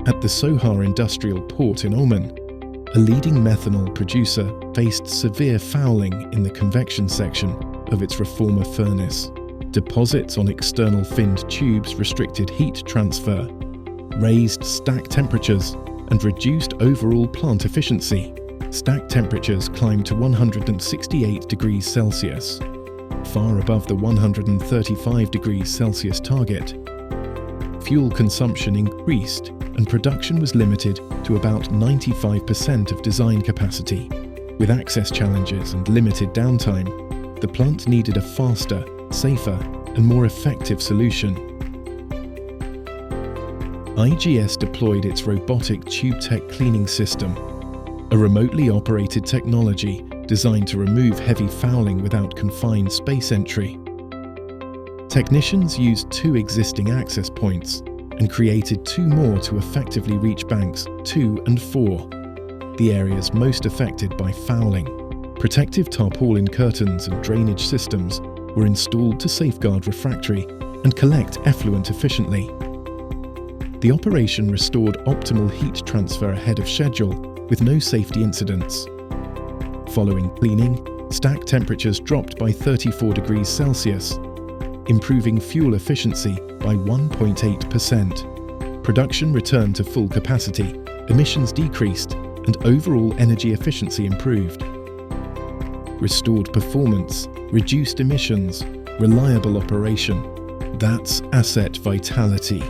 At the Sohar Industrial Port in Oman, a leading methanol producer faced severe fouling in the convection section of its reformer furnace. Deposits on external finned tubes restricted heat transfer, raised stack temperatures, and reduced overall plant efficiency. Stack temperatures climbed to 168 degrees Celsius, far above the 135 degrees Celsius target. Fuel consumption increased and production was limited to about 95% of design capacity. With access challenges and limited downtime, the plant needed a faster, safer, and more effective solution. IGS deployed its robotic TubeTech cleaning system, a remotely operated technology designed to remove heavy fouling without confined space entry. Technicians used 2 existing access points and created 2 more to effectively reach banks 2 and 4, the areas most affected by fouling. Protective tarpaulin curtains and drainage systems were installed to safeguard refractory and collect effluent efficiently. The operation restored optimal heat transfer ahead of schedule with no safety incidents. Following cleaning, stack temperatures dropped by 34 degrees Celsius, improving fuel efficiency by 1.8%. Production returned to full capacity, emissions decreased, and overall energy efficiency improved. Restored performance, reduced emissions, reliable operation. That's asset vitality.